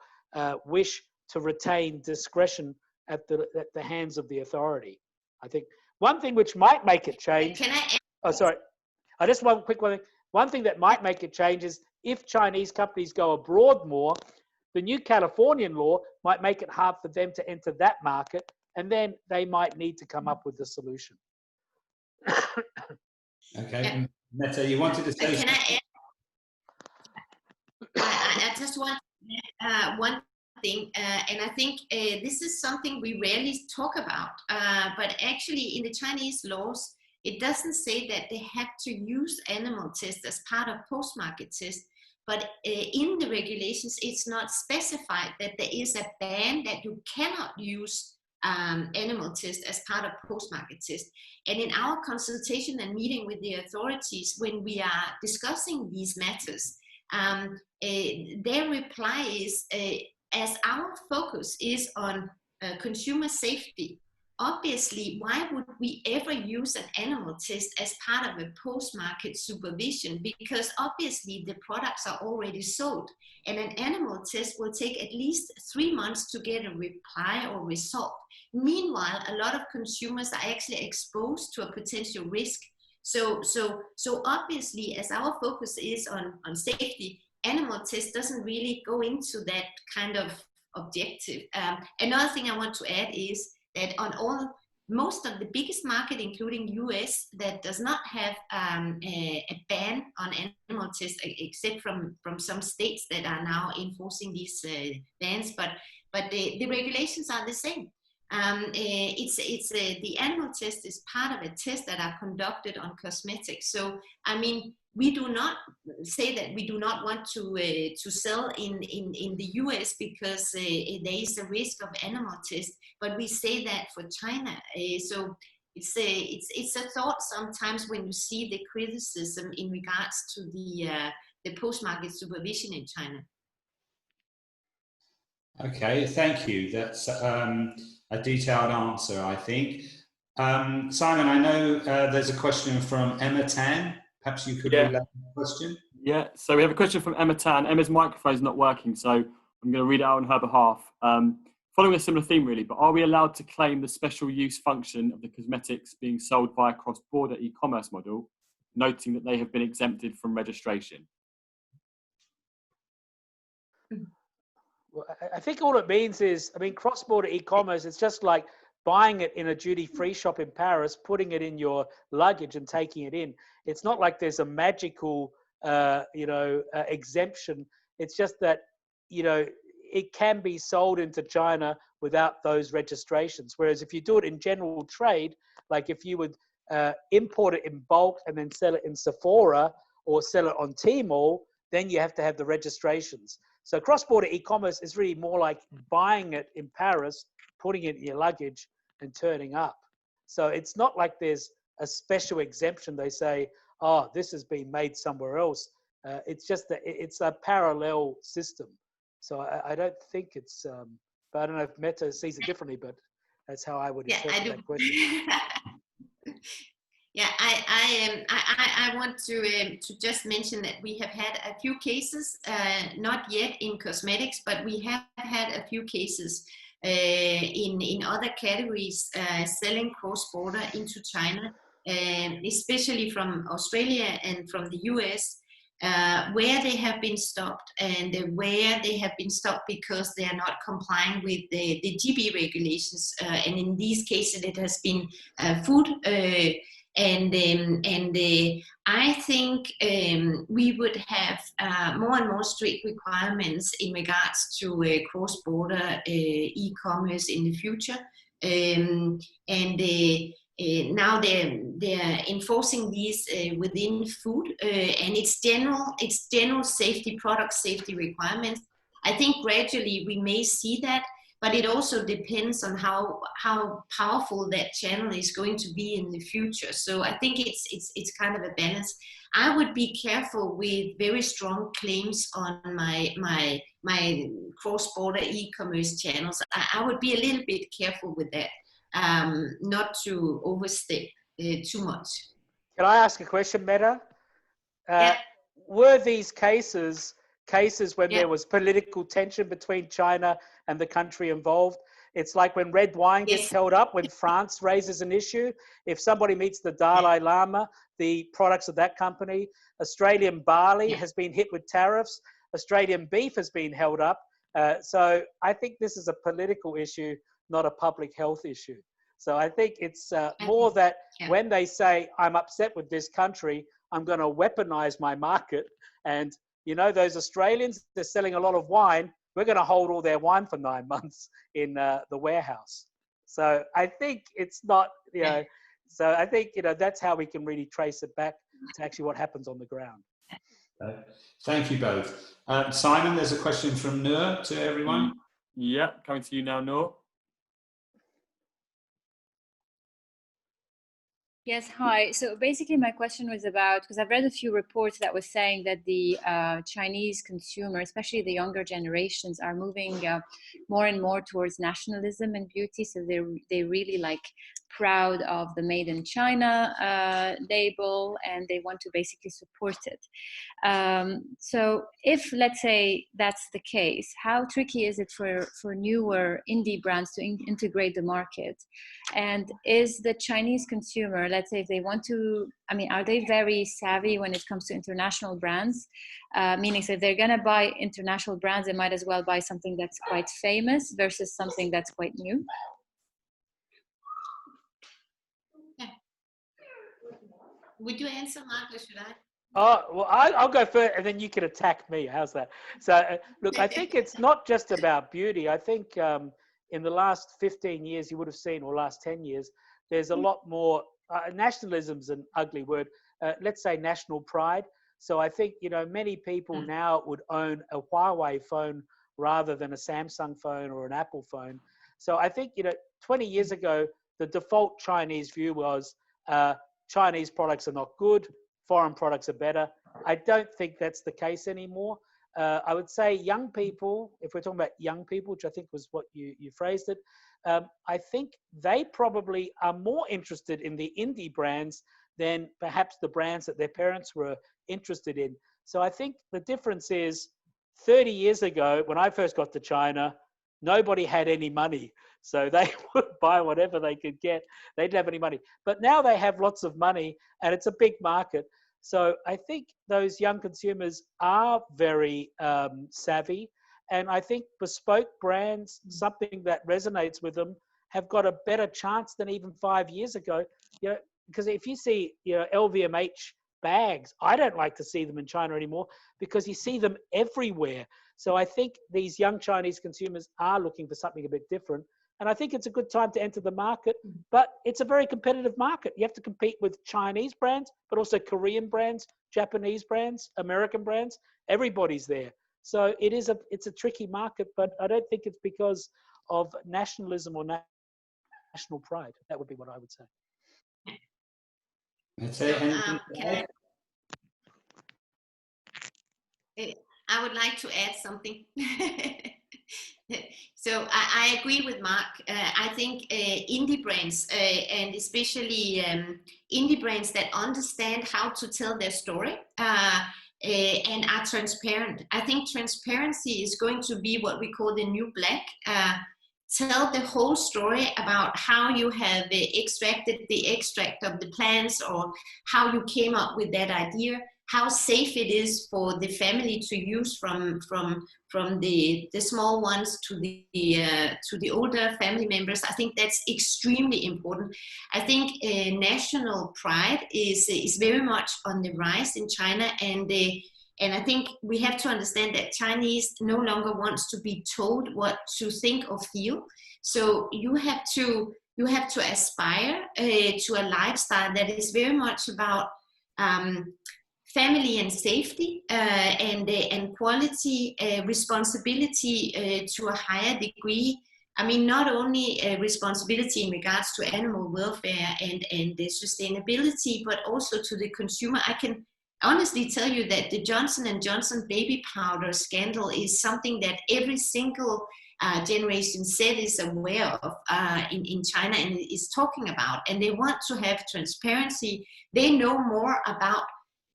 wish to retain discretion at the hands of the authority. I think One thing which might make it change. Can I? Oh, sorry. I just one quick one. One thing that might make it change is if Chinese companies go abroad more, the new Californian law might make it hard for them to enter that market, and then they might need to come up with the solution. Okay, Yeah. Mette, you wanted to say Can something? I add? I just want one thing, and I think this is something we rarely talk about, but actually in the Chinese laws, it doesn't say that they have to use animal tests as part of post-market test, but in the regulations, it's not specified that there is a ban that you cannot use animal test as part of post-market test. And in our consultation and meeting with the authorities, when we are discussing these matters, their reply is, as our focus is on consumer safety, obviously, why would we ever use an animal test as part of a post-market supervision? Because obviously the products are already sold, and an animal test will take at least 3 months to get a reply or result. Meanwhile, a lot of consumers are actually exposed to a potential risk. So obviously, as our focus is on safety, animal test doesn't really go into that kind of objective. Another thing I want to add is that on most of the biggest market, including US, that does not have a ban on animal tests, except from some states that are now enforcing these bans, but the regulations are the same. The animal test is part of a test that are conducted on cosmetics. So, I mean, we do not say that we do not want to sell in the US because there is a risk of animal test, but we say that for China. So it's a thought sometimes when you see the criticism in regards to the post-market supervision in China. Okay, thank you. That's a detailed answer, I think. Simon, I know there's a question from Emma Tan. Perhaps you could relay the question. Yeah, so we have a question from Emma Tan. Emma's microphone is not working, so I'm going to read it out on her behalf. Following a similar theme, really, but are we allowed to claim the special use function of the cosmetics being sold via cross-border e-commerce model, noting that they have been exempted from registration? Well, I think all it means is, I mean, cross-border e-commerce, it's just like buying it in a duty-free shop in Paris, putting it in your luggage and taking it in. It's not like there's a magical, exemption. It's just that, it can be sold into China without those registrations. Whereas if you do it in general trade, like if you would import it in bulk and then sell it in Sephora or sell it on Tmall, then you have to have the registrations. So cross-border e-commerce is really more like buying it in Paris, putting it in your luggage and turning up. So it's not like there's a special exemption. They say, oh, this has been made somewhere else. It's just that it's a parallel system. So I don't think it's, but I don't know if Mette sees it differently, but that's how I would interpret that question. Yeah, I want to just mention that we have had a few cases, not yet in cosmetics, but we have had a few cases in other categories selling cross-border into China, especially from Australia and from the US, where they have been stopped, and where they have been stopped because they are not complying with the GB regulations. And in these cases, it has been food. I think we would have more and more strict requirements in regards to cross-border e-commerce in the future. Now they're enforcing these within food, and it's general safety, product safety requirements. I think gradually we may see that, but it also depends on how powerful that channel is going to be in the future. So I think it's kind of a balance. I would be careful with very strong claims on my cross-border e-commerce channels. I would be a little bit careful with that, not to overstep too much. Can I ask a question, Mette? Yeah. Were these cases when there was political tension between China and the country involved? It's like when red wine gets Yes. held up, when France raises an issue. If somebody meets the Dalai Lama, the products of that company, Australian barley has been hit with tariffs. Australian beef has been held up. So I think this is a political issue, not a public health issue. So I think it's more that when they say, I'm upset with this country, I'm going to weaponize my market. And, you know, those Australians, they're selling a lot of wine. We're going to hold all their wine for 9 months in the warehouse. So I think it's not, you know, so I think, you know, that's how we can really trace it back to actually what happens on the ground. Thank you both. Simon, there's a question from Noor to everyone. Yeah, coming to you now, Noor. Yes, hi. So basically my question was about, because I've read a few reports that was saying that the Chinese consumer, especially the younger generations, are moving more and more towards nationalism and beauty. So they really like proud of the Made in China label, and they want to basically support it. So if, let's say, that's the case, how tricky is it for newer indie brands to integrate the market? And is the Chinese consumer, let's say if they want to, I mean, are they very savvy when it comes to international brands? Meaning, so if they're going to buy international brands, they might as well buy something that's quite famous versus something that's quite new. Would you answer, Mark, or should I? Oh, well, I'll go first, and then you can attack me. How's that? So, look, I think it's not just about beauty. I think in the last 15 years, you would have seen, or last 10 years, there's a lot more, nationalism's an ugly word, let's say national pride. So I think, you know, many people now would own a Huawei phone rather than a Samsung phone or an Apple phone. So I think, you know, 20 years ago, the default Chinese view was Chinese products are not good, foreign products are better. I don't think that's the case anymore. I would say young people, if we're talking about young people, which I think was what you phrased it, I think they probably are more interested in the indie brands than perhaps the brands that their parents were interested in. So I think the difference is 30 years ago, when I first got to China, nobody had any money. So they would buy whatever they could get. They didn't have any money. But now they have lots of money, and it's a big market. So I think those young consumers are very savvy. And I think bespoke brands, something that resonates with them, have got a better chance than even 5 years ago. You know, because if you see, you know, LVMH bags, I don't like to see them in China anymore because you see them everywhere. So I think these young Chinese consumers are looking for something a bit different. And I think it's a good time to enter the market, but it's a very competitive market. You have to compete with Chinese brands, but also Korean brands, Japanese brands, American brands. Everybody's there. So it's a tricky market, but I don't think it's because of nationalism or national pride. That would be what I would say. I would like to add something. So I agree with Mark. I think indie brands, and especially indie brands that understand how to tell their story and are transparent. I think transparency is going to be what we call the new black. Tell the whole story about how you have extracted the extract of the plants, or how you came up with that idea, how safe it is for the family to use from the small ones to the older family members. I think that's extremely important. I think national pride is very much on the rise in China, and I think we have to understand that Chinese no longer wants to be told what to think or feel. So you have to aspire to a lifestyle that is very much about family and safety and quality, responsibility to a higher degree. I mean, not only responsibility in regards to animal welfare and the sustainability, but also to the consumer. I can honestly tell you that the Johnson & Johnson baby powder scandal is something that every single Generation Z is aware of in China and is talking about. And they want to have transparency. They know more about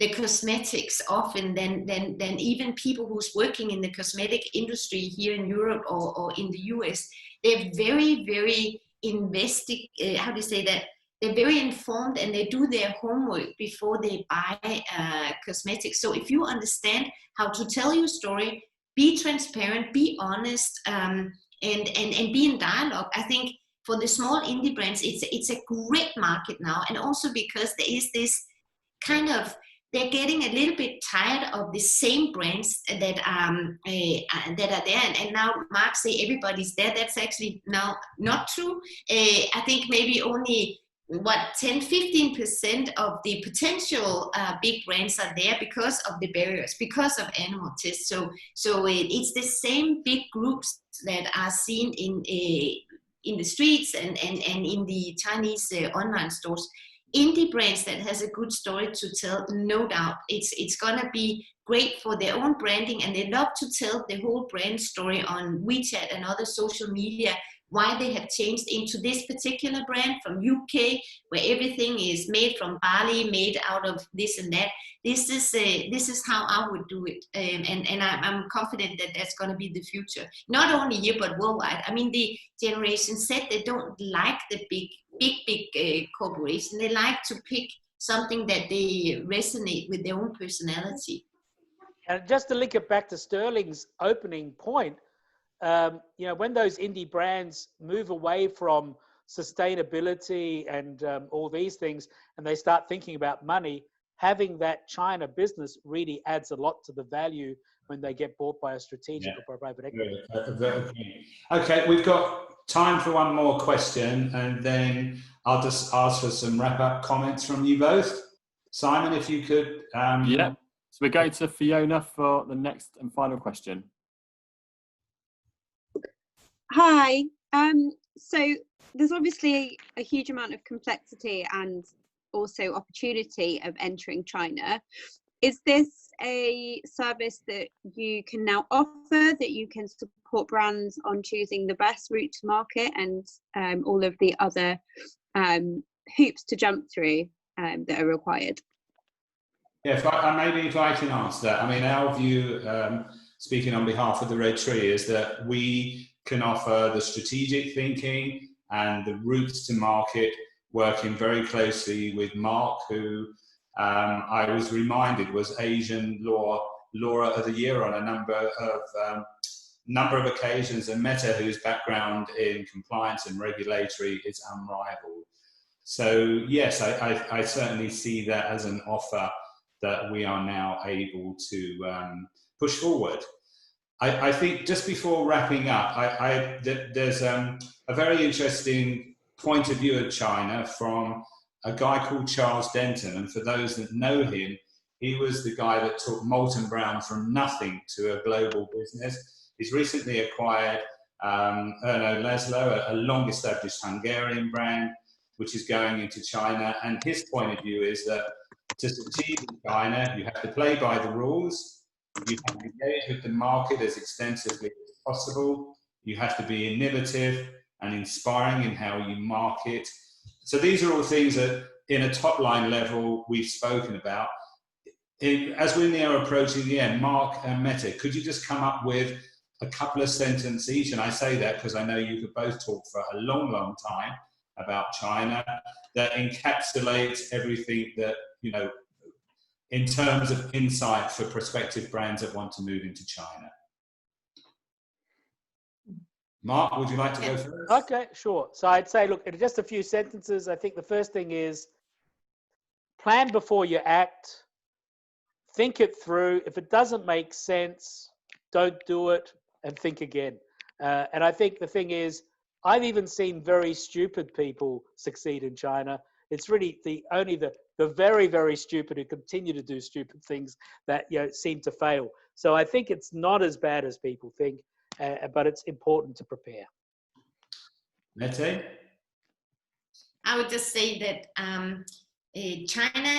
the cosmetics often than even people who's working in the cosmetic industry here in Europe or in the US. They're very, very how do you say that? They're very informed and they do their homework before they buy cosmetics. So if you understand how to tell your story, be transparent, be honest, and be in dialogue, I think for the small indie brands, it's a great market now. And also because there is this kind of, they're getting a little bit tired of the same brands that are there. And now Mark say everybody's there. That's actually now not true. I think maybe only 10-15% of the potential big brands are there because of the barriers, because of animal tests. So it's the same big groups that are seen in the streets and in the Chinese online stores. Indie brands that has a good story to tell, no doubt, it's gonna be great for their own branding, and they love to tell the whole brand story on WeChat and other social media, why they have changed into this particular brand from UK, where everything is made from barley, made out of this and that. This is how I would do it, and I'm confident that that's going to be the future. Not only here but worldwide. I mean, the Generation Z, they don't like the big corporation. They like to pick something that they resonate with their own personality. And just to link it back to Sterling's opening point, you know, when those indie brands move away from sustainability and all these things, and they start thinking about money, having that China business really adds a lot to the value when they get bought by a strategic or private equity. Okay, we've got time for one more question, and then I'll just ask for some wrap-up comments from you both. Simon, if you could. Yeah. So we're going to Fiona for the next and final question. Hi. So there's obviously a huge amount of complexity and also opportunity of entering China. Is this a service that you can now offer, that you can support brands on choosing the best route to market and all of the other hoops to jump through that are required? Yeah, maybe if I can answer that. I mean, our view, speaking on behalf of the Red Tree, is that we can offer the strategic thinking and the routes to market, working very closely with Mark, who I was reminded was Asian Laura of the Year on a number of occasions, and Mette, whose background in compliance and regulatory is unrivaled. So yes, I certainly see that as an offer that we are now able to push forward. I think just before wrapping up, there's a very interesting point of view of China from a guy called Charles Denton. And for those that know him, he was the guy that took Molton Brown from nothing to a global business. He's recently acquired Erno Laszlo, a long-established Hungarian brand, which is going into China. And his point of view is that to succeed in China, you have to play by the rules. You have to engage with the market as extensively as possible. You have to be innovative and inspiring in how you market. So these are all things that, in a top-line level, we've spoken about. As we're now approaching the end, Mark and Mette, could you just come up with a couple of sentences each? And I say that because I know you could both talk for a long, long time about China, that encapsulates everything that, you know, in terms of insight for prospective brands that want to move into China. Mark, would you like to go first? Okay, sure. So I'd say, look, in just a few sentences, I think the first thing is plan before you act, think it through. If it doesn't make sense, don't do it, and think again. And I think the thing is, I've even seen very stupid people succeed in China. It's really only the very, very stupid who continue to do stupid things that, you know, seem to fail. So I think it's not as bad as people think, but it's important to prepare. Mette? I would just say that China,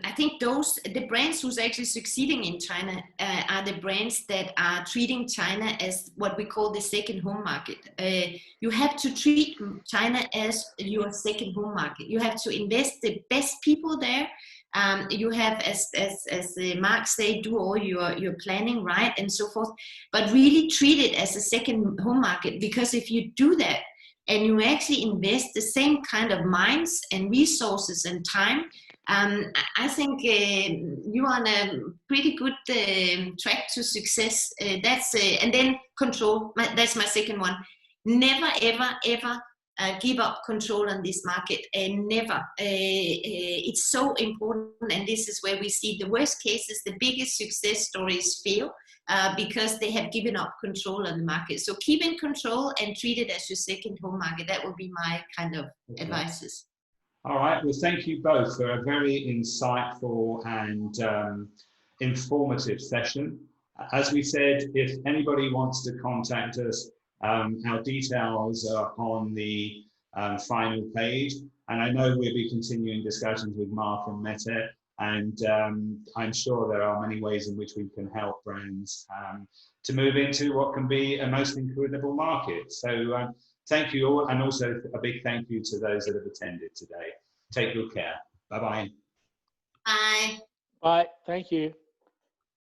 I think the brands who's actually succeeding in China are the brands that are treating China as what we call the second home market. You have to treat China as your second home market. You have to invest the best people there. You have, as Mark say, do all your planning right and so forth, but really treat it as a second home market, because if you do that and you actually invest the same kind of minds and resources and time, I think you're on a pretty good track to success. And then control. That's my second one. Never, ever, ever give up control on this market, and never. It's so important, and this is where we see the worst cases, the biggest success stories fail because they have given up control on the market. So keep in control and treat it as your second home market. That would be my kind of advices. All right, well, thank you both for a very insightful and informative session. As we said, if anybody wants to contact us, our details are on the final page. And I know we'll be continuing discussions with Mark and Mette, and I'm sure there are many ways in which we can help brands to move into what can be a most incredible market. So thank you all, and also a big thank you to those that have attended today. Take good care. Bye-bye. Bye. Bye. Thank you.